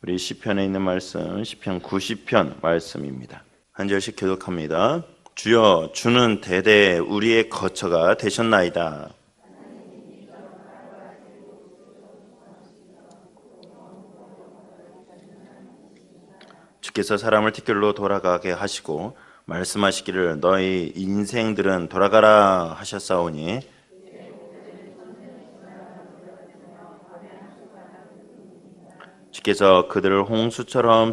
우리 시편에 있는 말씀, 시편 90편 말씀입니다. 한 절씩 교독합니다. 주여, 주는 대대 우리의 거처가 되셨나이다. 주께서 사람을 티끌로 돌아가게 하시고 말씀하시기를 너희 인생들은 돌아가라 하셨사오니 주께서 그들을 홍수처럼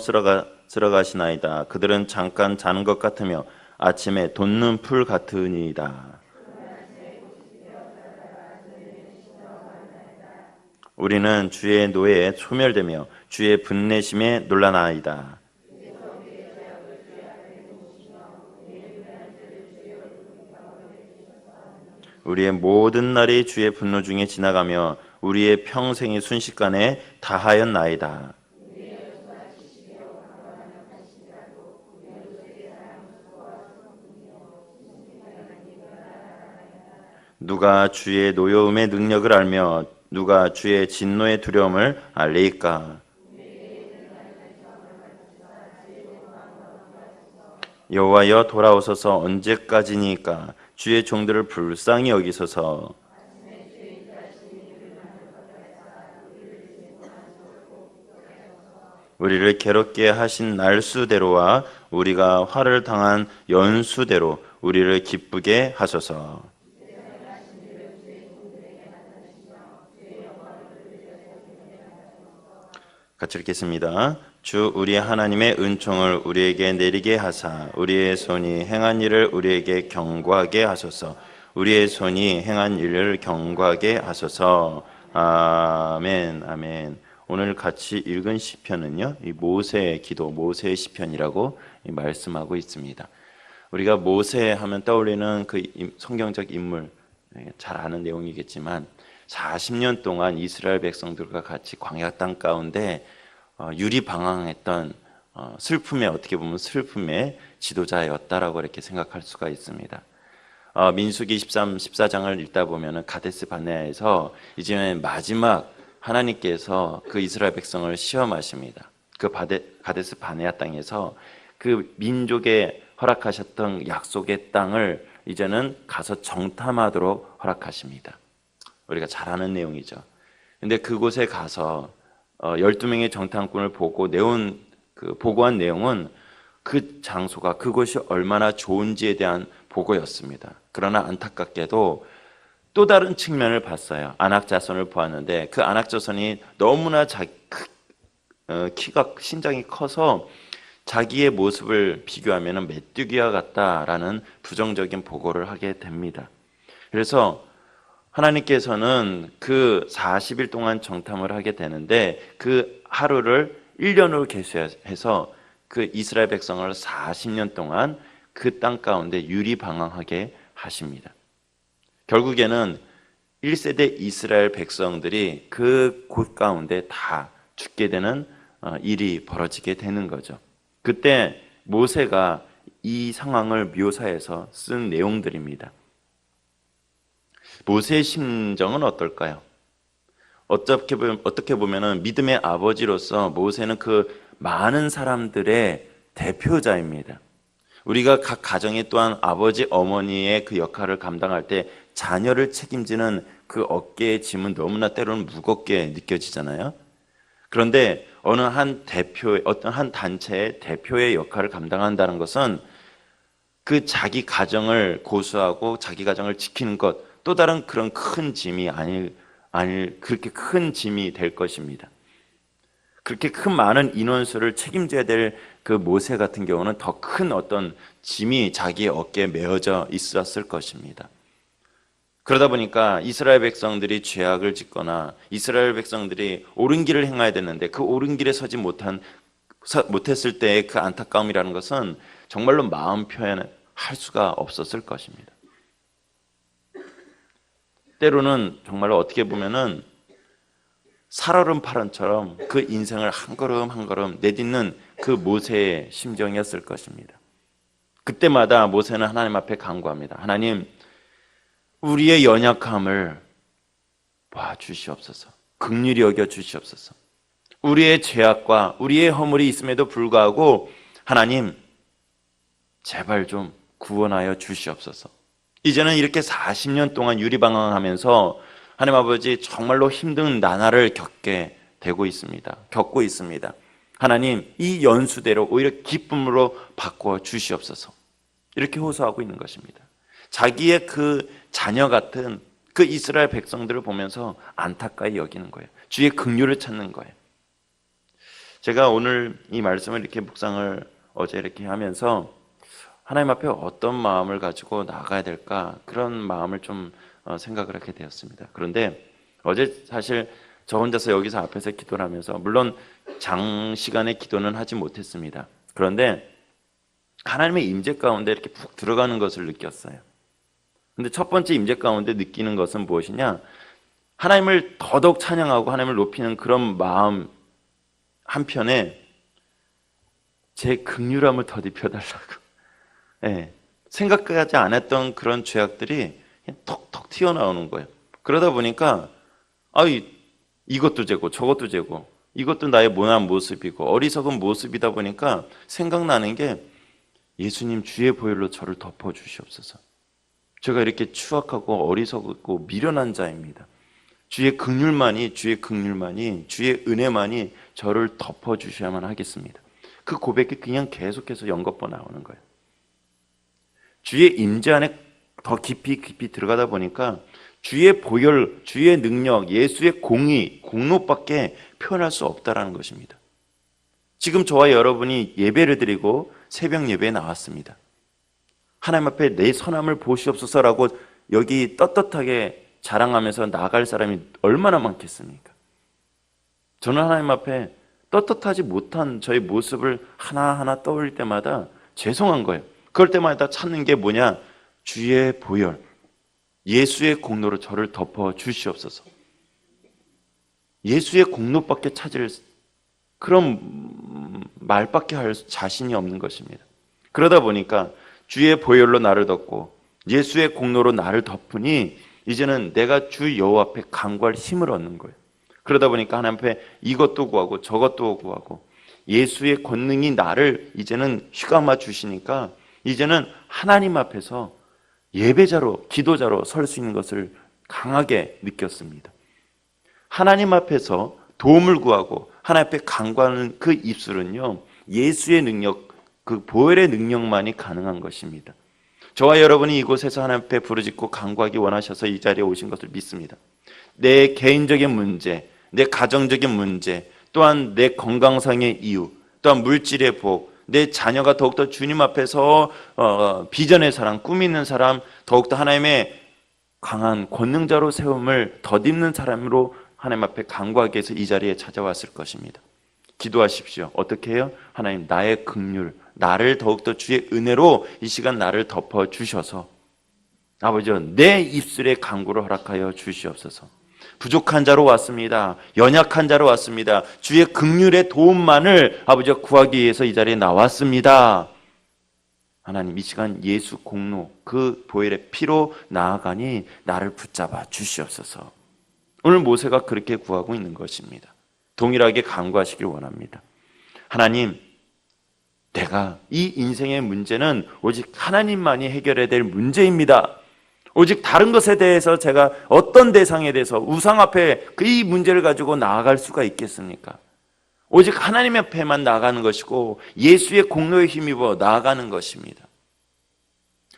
쓸어가시나이다. 그들은 잠깐 자는 것 같으며 아침에 돋는 풀 같으니이다. 우리는 주의 노예에 소멸되며 주의 분내심에 놀라나이다. 우리의 모든 날이 주의 분노 중에 지나가며 우리의 평생이 순식간에 다하였나이다. 누가 주의 노여움의 능력을 알며 누가 주의 진노의 두려움을 알리이까? 여호와여 돌아오소서. 언제까지니까? 주의 종들을 불쌍히 여기소서. 우리를 괴롭게 하신 날수대로와 우리가 화를 당한 연수대로 우리를 기쁘게 하소서. 같이 읽겠습니다. 주 우리 하나님의 은총을 우리에게 내리게 하사 우리의 손이 행한 일을 우리에게 경고하게 하소서. 우리의 손이 행한 일을 경고하게 하소서. 아멘. 아멘. 오늘 같이 읽은 시편은요, 이 모세의 기도, 모세의 시편이라고 말씀하고 있습니다. 우리가 모세 하면 떠올리는 그 성경적 인물, 잘 아는 내용이겠지만 40년 동안 이스라엘 백성들과 같이 광야 땅 가운데 유리방황했던 슬픔의, 어떻게 보면 슬픔의 지도자였다라고 이렇게 생각할 수가 있습니다. 민수기 13, 14장을 읽다 보면 가데스 바네아에서 이제 마지막 하나님께서 그 이스라엘 백성을 시험하십니다. 그 가데스 바네아 땅에서 그 민족에 허락하셨던 약속의 땅을 이제는 가서 정탐하도록 허락하십니다. 우리가 잘 아는 내용이죠. 근데 그곳에 가서 12명의 정탐꾼을 보고 보고한 내용은 그 장소가, 그곳이 얼마나 좋은지에 대한 보고였습니다. 그러나 안타깝게도 또 다른 측면을 봤어요. 안악자손을 보았는데 그 안악자손이 너무나 신장이 커서 자기의 모습을 비교하면 메뚜기와 같다라는 부정적인 보고를 하게 됩니다. 그래서 하나님께서는 그 40일 동안 정탐을 하게 되는데 그 하루를 1년으로 계수해서 그 이스라엘 백성을 40년 동안 그 땅 가운데 유리방황하게 하십니다. 결국에는 1세대 이스라엘 백성들이 그 곳 가운데 다 죽게 되는 일이 벌어지게 되는 거죠. 그때 모세가 이 상황을 묘사해서 쓴 내용들입니다. 모세의 심정은 어떨까요? 어떻게 보면 믿음의 아버지로서 모세는 그 많은 사람들의 대표자입니다. 우리가 각 가정에 또한 아버지, 어머니의 그 역할을 감당할 때 자녀를 책임지는 그 어깨의 짐은 너무나 때로는 무겁게 느껴지잖아요. 그런데 어떤 한 단체의 대표의 역할을 감당한다는 것은 그 자기 가정을 고수하고 자기 가정을 지키는 것, 또 다른 그런 큰 짐이 그렇게 큰 짐이 될 것입니다. 그렇게 큰 많은 인원수를 책임져야 될 그 모세 같은 경우는 더 큰 어떤 짐이 자기의 어깨에 메어져 있었을 것입니다. 그러다 보니까 이스라엘 백성들이 죄악을 짓거나 이스라엘 백성들이 옳은 길을 행해야 되는데 그 옳은 길에 서지 못했을 때의 그 안타까움이라는 것은 정말로 마음 표현할 수가 없었을 것입니다. 때로는 정말로 어떻게 보면은 살얼음 파런처럼 그 인생을 한 걸음 한 걸음 내딛는 그 모세의 심정이었을 것입니다. 그때마다 모세는 하나님 앞에 간구합니다. 하나님, 우리의 연약함을 봐 주시옵소서. 긍휼히 여겨 주시옵소서. 우리의 죄악과 우리의 허물이 있음에도 불구하고 하나님 제발 좀 구원하여 주시옵소서. 이제는 이렇게 40년 동안 유리방황하면서 하나님 아버지 정말로 힘든 나날을 겪고 있습니다. 하나님 이 연수대로 오히려 기쁨으로 바꿔 주시옵소서. 이렇게 호소하고 있는 것입니다. 자기의 그 자녀 같은 그 이스라엘 백성들을 보면서 안타까이 여기는 거예요. 주의 긍휼을 찾는 거예요. 제가 오늘 이 말씀을 이렇게 묵상을 어제 이렇게 하면서 하나님 앞에 어떤 마음을 가지고 나가야 될까, 그런 마음을 좀 생각을 하게 되었습니다. 그런데 어제 사실 저 혼자서 여기서 앞에서 기도를 하면서, 물론 장시간의 기도는 하지 못했습니다. 그런데 하나님의 임재 가운데 이렇게 푹 들어가는 것을 느꼈어요. 근데 첫 번째 임재 가운데 느끼는 것은 무엇이냐? 하나님을 더더욱 찬양하고 하나님을 높이는 그런 마음 한편에 제 긍휼함을 더입혀달라고, 생각하지 않았던 그런 죄악들이 그냥 톡톡 튀어나오는 거예요. 그러다 보니까 이것도 죄고 저것도 죄고 이것도 나의 모난 모습이고 어리석은 모습이다 보니까 생각나는 게, 예수님 주의 보혈로 저를 덮어주시옵소서. 제가 이렇게 추악하고 어리석고 미련한 자입니다. 주의 긍휼만이, 주의 은혜만이 저를 덮어주셔야만 하겠습니다. 그 고백이 그냥 계속해서 연거푸 나오는 거예요. 주의 임재 안에 더 깊이 들어가다 보니까 주의 보혈, 주의 능력, 예수의 공의, 공로밖에 표현할 수 없다라는 것입니다. 지금 저와 여러분이 예배를 드리고 새벽 예배에 나왔습니다. 하나님 앞에 내 선함을 보시옵소서라고 여기 떳떳하게 자랑하면서 나갈 사람이 얼마나 많겠습니까? 저는 하나님 앞에 떳떳하지 못한 저의 모습을 하나하나 떠올릴 때마다 죄송한 거예요. 그럴 때마다 찾는 게 뭐냐? 주의 보혈, 예수의 공로로 저를 덮어 주시옵소서. 예수의 공로밖에 찾을 그런 말밖에 할 자신이 없는 것입니다. 그러다 보니까 주의 보혈로 나를 덮고 예수의 공로로 나를 덮으니 이제는 내가 주 여호와 앞에 간구할 힘을 얻는 거예요. 그러다 보니까 하나님 앞에 이것도 구하고 저것도 구하고 예수의 권능이 나를 이제는 휘감아 주시니까 이제는 하나님 앞에서 예배자로, 기도자로 설 수 있는 것을 강하게 느꼈습니다. 하나님 앞에서 도움을 구하고 하나님 앞에 간구하는 그 입술은요, 예수의 능력, 그 보혈의 능력만이 가능한 것입니다. 저와 여러분이 이곳에서 하나님 앞에 부르짖고 간구하기 원하셔서 이 자리에 오신 것을 믿습니다. 내 개인적인 문제, 내 가정적인 문제, 또한 내 건강상의 이유, 또한 물질의 복, 내 자녀가 더욱더 주님 앞에서 비전의 사람, 꿈 있는 사람, 더욱더 하나님의 강한 권능자로 세움을 덧입는 사람으로 하나님 앞에 간구하기 위해서 이 자리에 찾아왔을 것입니다. 기도하십시오. 어떻게 해요? 하나님, 나의 긍휼, 나를 더욱더 주의 은혜로 이 시간 나를 덮어주셔서 아버지, 내 입술에 간구를 허락하여 주시옵소서. 부족한 자로 왔습니다. 연약한 자로 왔습니다. 주의 긍휼의 도움만을 아버지 구하기 위해서 이 자리에 나왔습니다. 하나님, 이 시간 예수 공로, 그 보혈의 피로 나아가니 나를 붙잡아 주시옵소서. 오늘 모세가 그렇게 구하고 있는 것입니다. 동일하게 간구하시길 원합니다. 하나님, 내가 이 인생의 문제는 오직 하나님만이 해결해야 될 문제입니다. 오직 다른 것에 대해서 제가 어떤 대상에 대해서 우상 앞에 이 문제를 가지고 나아갈 수가 있겠습니까? 오직 하나님 앞에만 나아가는 것이고 예수의 공로에 힘입어 나아가는 것입니다.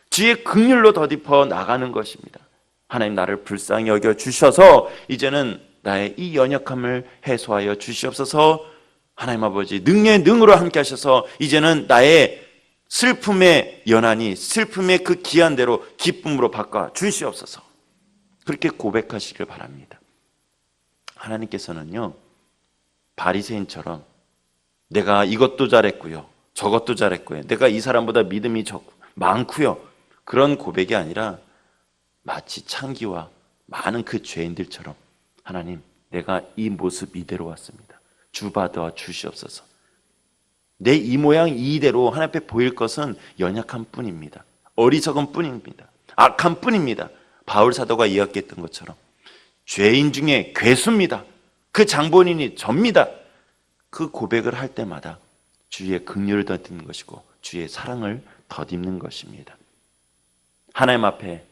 주의 긍휼로 덧입어 나가는 것입니다. 하나님, 나를 불쌍히 여겨 주셔서 이제는 나의 이 연약함을 해소하여 주시옵소서. 하나님 아버지, 능의 능으로 함께 하셔서 이제는 나의 슬픔의 연한이 슬픔의 그 기한대로 기쁨으로 바꿔 주시옵소서. 그렇게 고백하시길 바랍니다. 하나님께서는요, 바리새인처럼 내가 이것도 잘했고요, 저것도 잘했고요, 내가 이 사람보다 믿음이 많고요, 그런 고백이 아니라 마치 창기와 많은 그 죄인들처럼, 하나님, 내가 이 모습 이대로 왔습니다. 주 받아 주시옵소서. 내 이 모양 이대로 하나님 앞에 보일 것은 연약한 뿐입니다. 어리석은 뿐입니다. 악한 뿐입니다. 바울 사도가 이야기했던 것처럼 죄인 중에 괴수입니다. 그 장본인이 접니다. 그 고백을 할 때마다 주의 긍휼을 덧입는 것이고 주의 사랑을 덧입는 것입니다. 하나님 앞에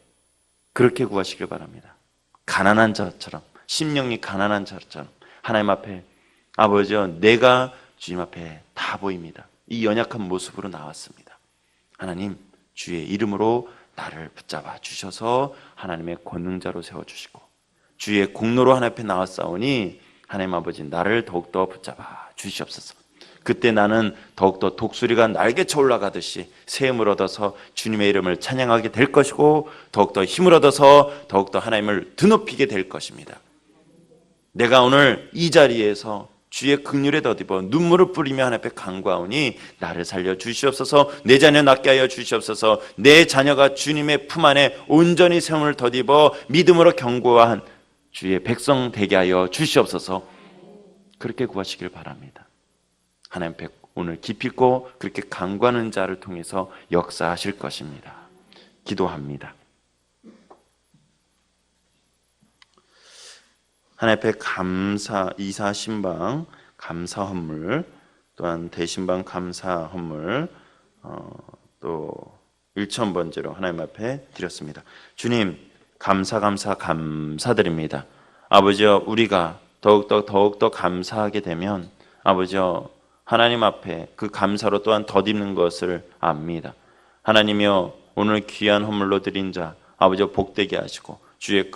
그렇게 구하시길 바랍니다. 가난한 자처럼, 심령이 가난한 자처럼 하나님 앞에 아버지여, 내가 주님 앞에 다 보입니다. 이 연약한 모습으로 나왔습니다. 하나님, 주의 이름으로 나를 붙잡아 주셔서 하나님의 권능자로 세워주시고 주의 공로로 하나님 앞에 나왔사오니 하나님 아버지, 나를 더욱더 붙잡아 주시옵소서. 그때 나는 더욱더 독수리가 날개쳐 올라가듯이 새 힘을 얻어서 주님의 이름을 찬양하게 될 것이고 더욱더 힘을 얻어서 더욱더 하나님을 드높이게 될 것입니다. 내가 오늘 이 자리에서 주의 긍휼에 덧입어 눈물을 뿌리며 하나님 앞에 간구하오니 나를 살려 주시옵소서. 내 자녀 낫게 하여 주시옵소서. 내 자녀가 주님의 품 안에 온전히 세움을 덧입어 믿음으로 견고한 주의 백성 되게 하여 주시옵소서. 그렇게 구하시길 바랍니다. 하나님 앞에 오늘 깊이 있고 그렇게 간구하는 자를 통해서 역사하실 것입니다. 기도합니다. 하나님 앞에 감사, 이사 신방 감사 헌물, 또한 대신방 감사 헌물, 또 1,000번째로 하나님 앞에 드렸습니다. 주님, 감사드립니다. 아버지여, 우리가 더욱더 감사하게 되면 아버지여, 하나님 앞에 그 감사로 또한 덧입는 것을 압니다. 하나님이여, 오늘 귀한 헌물로 드린 자 아버지여 복되게 하시고 주의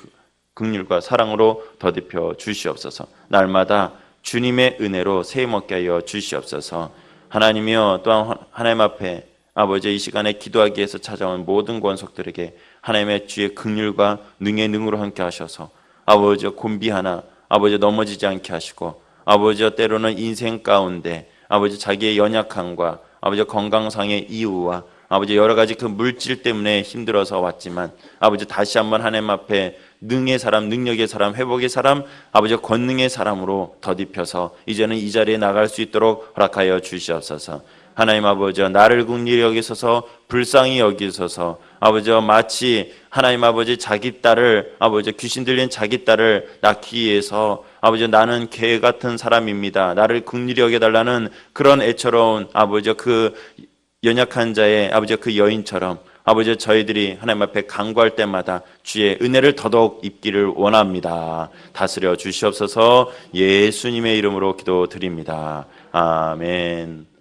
긍휼과 사랑으로 덧입혀 주시옵소서. 날마다 주님의 은혜로 세임없게 하여 주시옵소서. 하나님이여, 또한 하나님 앞에 아버지 이 시간에 기도하기 위해서 찾아온 모든 권속들에게 하나님의 주의 긍휼과 능의 능으로 함께 하셔서 아버지 곤비 하나 아버지 넘어지지 않게 하시고 아버지 때로는 인생 가운데 아버지 자기의 연약함과 아버지 건강상의 이유와 아버지 여러 가지 그 물질 때문에 힘들어서 왔지만 아버지 다시 한번 하나님 앞에 능의 사람, 능력의 사람, 회복의 사람, 아버지 권능의 사람으로 덧입혀서 이제는 이 자리에 나갈 수 있도록 허락하여 주시옵소서. 하나님 아버지, 나를 긍휼히 여기소서, 불쌍히 여기소서. 아버지, 마치 하나님 아버지 자기 딸을 아버지 귀신 들린 자기 딸을 낳기 위해서 아버지 나는 개 같은 사람입니다. 나를 긍휼히 여겨달라는 그런 애처로운 아버지 그 연약한 자의 아버지 그 여인처럼 아버지 저희들이 하나님 앞에 간구할 때마다 주의 은혜를 더더욱 입기를 원합니다. 다스려 주시옵소서. 예수님의 이름으로 기도드립니다. 아멘.